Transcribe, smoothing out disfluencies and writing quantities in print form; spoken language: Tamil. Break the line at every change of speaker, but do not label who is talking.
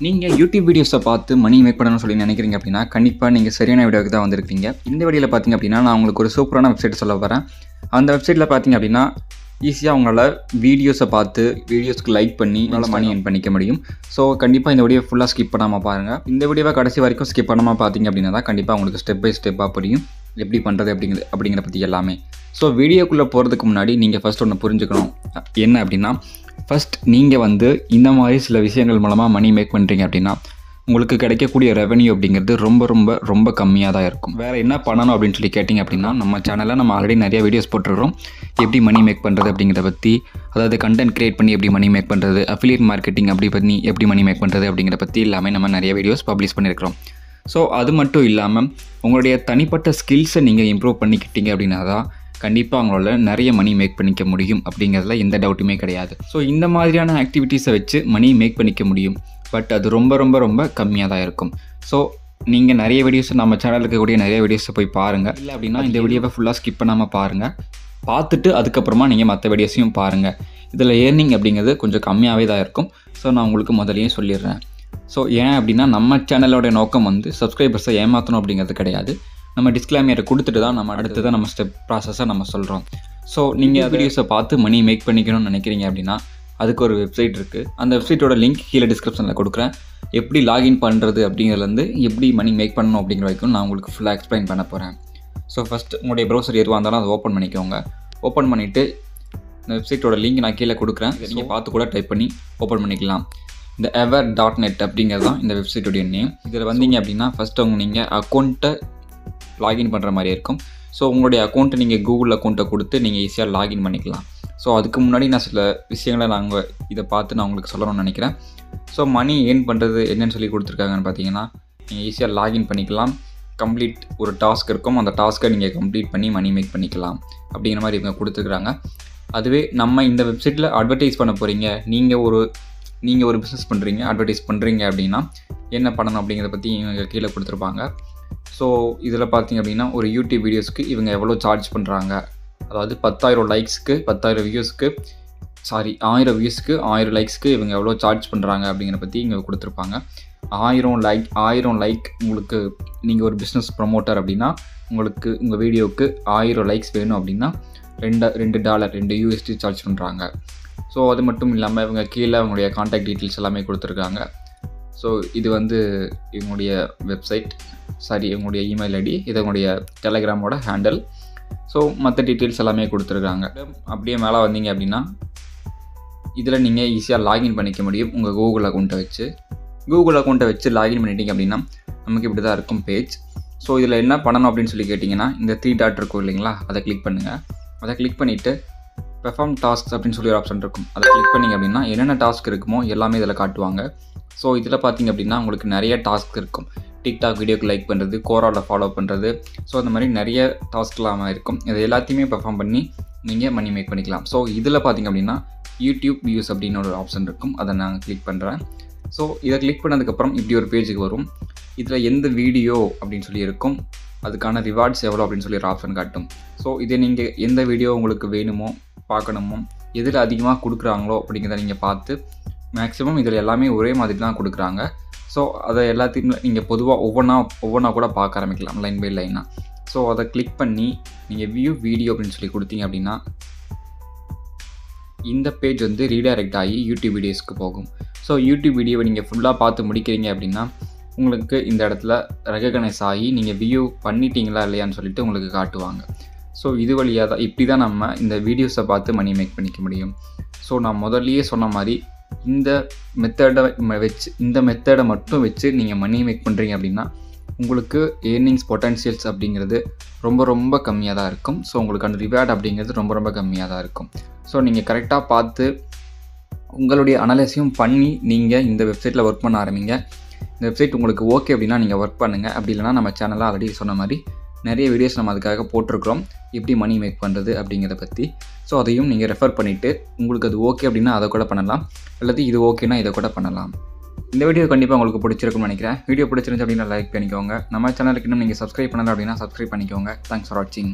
நீங்கள் யூடியூப் வீடியோஸை பார்த்து மணி மேக் பண்ணணும்னு சொல்லி நினைக்கிறீங்க அப்படின்னா கண்டிப்பாக நீங்கள் சரியான வீடியோக்கு தான் வந்திருக்கீங்க. இந்த வீடியோவில் பார்த்தீங்க அப்படின்னா நான் உங்களுக்கு ஒரு சூப்பரான வெப்சைட் சொல்ல வரேன். அந்த வெப்சைட்டில் பார்த்தீங்க அப்படின்னா ஈஸியாக உங்களால் வீடியோஸை பார்த்து வீடியோஸ்க்கு லைக் பண்ணி உங்களால் மணி ஏர்ன் பண்ணிக்க முடியும். ஸோ கண்டிப்பாக இந்த வீடியோ ஃபுல்லாக ஸ்கிப் பண்ணாமல் பாருங்கள். இந்த வீடியோவை கடைசி வரைக்கும் ஸ்கிப் பண்ணாமல் பார்த்தீங்க அப்படின்னா தான் கண்டிப்பாக உங்களுக்கு ஸ்டெப் பை ஸ்டெப்பாக புரியும் எப்படி பண்ணுறது அப்படிங்கிற பற்றி எல்லாமே. ஸோ வீடியோக்குள்ளே போகிறதுக்கு முன்னாடி நீங்கள் ஃபஸ்ட் ஒன்று புரிஞ்சுக்கணும். என்ன அப்படின்னா, ஃபஸ்ட் நீங்கள் இந்த மாதிரி சில விஷயங்கள் மூலமாக மணி மேக் பண்ணுறீங்க அப்படின்னா உங்களுக்கு கிடைக்கக்கூடிய ரெவன்யூ அப்படிங்கிறது ரொம்ப கம்மியாக தான் இருக்கும். வேறு என்ன பண்ணணும் அப்படின்னு சொல்லி கேட்டிங்க அப்படின்னா, நம்ம சேனலில் நம்ம ஆல்ரெடி நிறைய வீடியோஸ் போட்டுருக்கோம். எப்படி மணி மேக் பண்ணுறது அப்படிங்கிறத பற்றி, அதாவது கண்டென்ட் க்ரியேட் பண்ணி எப்படி மணி மேக் பண்ணுறது, அஃபிலியேட் மார்க்கெட்டிங் பண்ணி எப்படி மணி மேக் பண்ணுறது அப்படிங்கிற பற்றி எல்லாமே நம்ம நிறைய வீடியோஸ் பப்ளிஷ் பண்ணியிருக்கிறோம். ஸோ அது மட்டும் இல்லாமல் உங்களுடைய தனிப்பட்ட ஸ்கில்ஸை நீங்கள் இம்ப்ரூவ் பண்ணிக்கிட்டீங்க அப்படின்னா தான் கண்டிப்பாக அவங்களால நிறைய மணி மேக் பண்ணிக்க முடியும் அப்படிங்கிறதுல எந்த டவுட்டுமே கிடையாது. ஸோ இந்த மாதிரியான ஆக்டிவிட்டீஸை வச்சு மணி மேக் பண்ணிக்க முடியும். பட் அது ரொம்ப கம்மியாக தான் இருக்கும். ஸோ நீங்கள் நிறைய வீடியோஸ் நம்ம சேனலில் இருக்கக்கூடிய நிறைய வீடியோஸை போய் பாருங்கள். இல்லை அப்படின்னா இந்த வீடியோவை ஃபுல்லாக ஸ்கிப் பண்ணாமல் பாருங்கள். பார்த்துட்டு அதுக்கப்புறமா நீங்கள் மற்ற வீடியோஸையும் பாருங்கள். இதில் ஏர்னிங் அப்படிங்கிறது கொஞ்சம் கம்மியாகவே தான் இருக்கும். ஸோ நான் உங்களுக்கு முதலையும் சொல்லிடுறேன். ஸோ ஏன் அப்படின்னா நம்ம சேனலோட நோக்கம் சப்ஸ்கிரைபர்ஸை ஏமாற்றணும் அப்படிங்கிறது கிடையாது. நம்ம டிஸ்க்ளைமரை கொடுத்துட்டு தான் நம்ம அடுத்ததான் நம்ம ஸ்டெப் ப்ராசஸை நம்ம சொல்கிறோம். ஸோ நீங்கள் வீடியோஸை பார்த்து மணி மேக் பண்ணிக்கணும்னு நினைக்கிறீங்க அப்படின்னா அதுக்கு ஒரு வெப்சைட் இருக்குது. அந்த வெப்சைட்டோட லிங்க் கீழே டிஸ்கிரிப்ஷனில் கொடுக்குறேன். எப்படி லாகின் பண்ணுறது அப்படிங்கிறதுலேருந்து எப்படி மணி மேக் பண்ணணும் அப்படிங்கிற வரைக்கும் நான் உங்களுக்கு ஃபுல்லாக எக்ஸ்பிளைன் பண்ண போகிறேன். ஸோ ஃபஸ்ட் உங்களுடைய ப்ரௌசர் எதுவாக இருந்தாலும் அதை ஓப்பன் பண்ணிக்கோங்க. ஓப்பன் பண்ணிவிட்டு இந்த வெப்சைட்டோட லிங்க் நான் கீழே கொடுக்குறேன். நீங்கள் பார்த்து கூட டைப் பண்ணி ஓப்பன் பண்ணிக்கலாம். இந்த ever.net அப்படிங்கிறது தான் இந்த வெப்சைட்டோடைய நேம். இதில் வந்தீங்க அப்படின்னா ஃபஸ்ட்டு நீங்கள் அக்கௌண்ட்டை லாகின் பண்ணுற மாதிரி இருக்கும். ஸோ உங்களுடைய அக்கௌண்ட்டை நீங்கள் கூகுள் அக்கௌண்ட்டை கொடுத்து நீங்கள் ஈஸியாக லாகின் பண்ணிக்கலாம். ஸோ அதுக்கு முன்னாடி நான் சில விஷயங்களை இதை பார்த்து நான் உங்களுக்கு சொல்லணும்னு நினைக்கிறேன். ஸோ மணி ஏர்ன் பண்ணுறது என்னென்னு சொல்லி கொடுத்துருக்காங்கன்னு பார்த்தீங்கன்னா, நீங்கள் ஈஸியாக லாகின் பண்ணிக்கலாம். கம்ப்ளீட் ஒரு டாஸ்க் இருக்கும். அந்த டாஸ்க்கை நீங்கள் கம்ப்ளீட் பண்ணி மணி மேக் பண்ணிக்கலாம் அப்படிங்கிற மாதிரி இவங்க கொடுத்துருக்குறாங்க. அதுவே நம்ம இந்த வெப்சைட்டில் அட்வர்டைஸ் பண்ண போகிறீங்க, நீங்கள் ஒரு பிஸ்னஸ் பண்ணுறீங்க, அட்வர்டைஸ் பண்ணுறீங்க அப்படின்னா என்ன பண்ணணும் அப்படிங்கிறத பற்றி இவங்க கீழே கொடுத்துருப்பாங்க. ஸோ இதில் பார்த்தீங்க அப்படின்னா ஒரு யூடியூப் வீடியோஸ்க்கு இவங்க எவ்வளோ சார்ஜ் பண்ணுறாங்க, அதாவது 10,000 லைக்ஸ்க்கு 10,000 வியூஸ்க்கு 1000 வியூஸ்க்கு 1000 லைக்ஸ்க்கு இவங்க எவ்வளோ சார்ஜ் பண்ணுறாங்க அப்படிங்கிற பற்றி இங்கே கொடுத்துருப்பாங்க. 1000 லைக் உங்களுக்கு நீங்கள் ஒரு பிஸ்னஸ் ப்ரமோட்டர் அப்படின்னா உங்களுக்கு உங்கள் வீடியோவுக்கு 1000 லைக்ஸ் வேணும் அப்படின்னா $2 USD சார்ஜ் பண்ணுறாங்க. ஸோ அது மட்டும் இல்லாமல் இவங்க கீழே அவங்களுடைய கான்டாக்ட் டீட்டெயில்ஸ் எல்லாமே கொடுத்துருக்காங்க. ஸோ இது இவங்களுடைய வெப்சைட், இவங்களுடைய இமெயில் ஐடி, இது உங்களுடைய டெலகிராமோட ஹேண்டில். ஸோ மற்ற டீட்டெயில்ஸ் எல்லாமே கொடுத்துருக்காங்க. அப்படியே மேலே வந்தீங்க அப்படின்னா இதில் நீங்கள் ஈஸியாக லாகின் பண்ணிக்க முடியும். உங்கள் கூகுள் அக்கௌண்ட்டை வச்சு லாகின் பண்ணிட்டீங்க அப்படின்னா நமக்கு இப்படி தான் இருக்கும் பேஜ். ஸோ இதில் என்ன பண்ணணும் அப்படின்னு சொல்லி கேட்டிங்கன்னா, இந்த 3 டாட் இருக்கும் இல்லைங்களா, அதை கிளிக் பண்ணுங்கள். அதை கிளிக் பண்ணிவிட்டு பெர்ஃபார்ம் டாஸ்க்ஸ் அப்படின்னு சொல்லி ஒரு ஆப்ஷன் இருக்கும். அதை கிளிக் பண்ணிங்க அப்படின்னா என்னென்ன டாஸ்க் இருக்குமோ எல்லாமே இதில் காட்டுவாங்க. ஸோ இதில் பார்த்தீங்க அப்படின்னா உங்களுக்கு நிறைய டாஸ்க் இருக்கும். டிக்டாக் வீடியோக்கு லைக் பண்ணுறது, கோராவில் ஃபாலோ பண்ணுறது, ஸோ அந்த மாதிரி நிறைய டாஸ்க்லாம் இருக்கும். இது எல்லாத்தையுமே பெர்ஃபார்ம் பண்ணி நீங்கள் மணி மேக் பண்ணிக்கலாம். ஸோ இதில் பார்த்தீங்க அப்படின்னா யூடியூப் வியூஸ் அப்படின்னு ஒரு ஆப்ஷன் இருக்கும். அதை நான் கிளிக் பண்ணுறேன். ஸோ இதை கிளிக் பண்ணதுக்கப்புறம் இப்படி ஒரு பேஜுக்கு வரும். இதில் எந்த வீடியோ அப்படின்னு சொல்லி இருக்கும், அதுக்கான ரிவார்ட்ஸ் எவ்வளோ அப்படின்னு சொல்லி ஒரு ஆப்ஷன் காட்டும். ஸோ இதை நீங்கள் எந்த வீடியோ உங்களுக்கு வேணுமோ பார்க்கணுமோ எதில் அதிகமாக கொடுக்குறாங்களோ அப்படிங்கிறத நீங்கள் பார்த்து, மேக்ஸிமம் இதில் எல்லாமே ஒரே மாதிரி தான் கொடுக்குறாங்க. ஸோ அதை எல்லாத்தையும் நீங்கள் பொதுவாக ஒவ்வொன்றா கூட பார்க்க ஆரம்பிக்கலாம், லைன் பை லைனாக. ஸோ அதை கிளிக் பண்ணி நீங்கள் வியூ வீடியோ அப்படின்னு சொல்லி கொடுத்தீங்க அப்படின்னா இந்த பேஜ் ரீடைரக்ட் ஆகி யூடியூப் வீடியோஸ்க்கு போகும். ஸோ யூடியூப் வீடியோவை நீங்கள் ஃபுல்லாக பார்த்து முடிக்கிறீங்க அப்படின்னா உங்களுக்கு இந்த இடத்துல ரெகக்னைஸ் ஆகி நீங்கள் வியூ பண்ணிட்டீங்களா இல்லையான்னு சொல்லிட்டு உங்களுக்கு காட்டுவாங்க. ஸோ இது வழியாக தான் இப்படி தான் நம்ம இந்த வீடியோஸை பார்த்து மணி மேக் பண்ணிக்க முடியும். ஸோ நான் முதல்லையே சொன்ன மாதிரி இந்த மெத்தடை மட்டும் வச்சு நீங்கள் மணி மேக் பண்ணுறீங்க அப்படின்னா உங்களுக்கு ஏர்னிங்ஸ் பொட்டன்ஷியல்ஸ் அப்படிங்கிறது ரொம்ப கம்மியாக தான் இருக்கும். ஸோ உங்களுக்கான ரிவார்ட் அப்படிங்கிறது ரொம்ப கம்மியாக தான் இருக்கும். ஸோ நீங்கள் கரெக்டாக பார்த்து உங்களுடைய அனலைஸையும் பண்ணி நீங்கள் இந்த வெப்சைட்டில் ஒர்க் பண்ண ஆரம்பிங்க. இந்த வெப்சைட் உங்களுக்கு ஓகே அப்படின்னா நீங்கள் ஒர்க் பண்ணுங்கள். அப்படி இல்லைனா நம்ம சேனலில் ஆல்ரெடி சொன்ன மாதிரி நிறைய வீடியோஸ் நம்ம அதுக்காக போட்டிருக்கிறோம், எப்படி மணி மேக் பண்ணுறது அப்படிங்கிறத பற்றி. ஸோ அதையும் நீங்கள் ரெஃபர் பண்ணிவிட்டு உங்களுக்கு அது ஓகே அப்படின்னா அதை கூட பண்ணலாம், அல்லது இது ஓகேனா இதை கூட பண்ணலாம். இந்த வீடியோ கண்டிப்பாக உங்களுக்கு பிடிச்சிருக்கும்னு நினைக்கிறேன். வீடியோ பிடிச்சிருந்துச்சு அப்படின்னா லைக் பண்ணிக்கோங்க. நம்ம சேனலுக்கு இன்னும் நீங்கள் சப்ஸ்கிரைப் பண்ணலை அப்படின்னா சப்ஸ்கிரைப் பண்ணிக்கோங்க. தேங்க்ஸ் ஃபார் வாட்சிங்.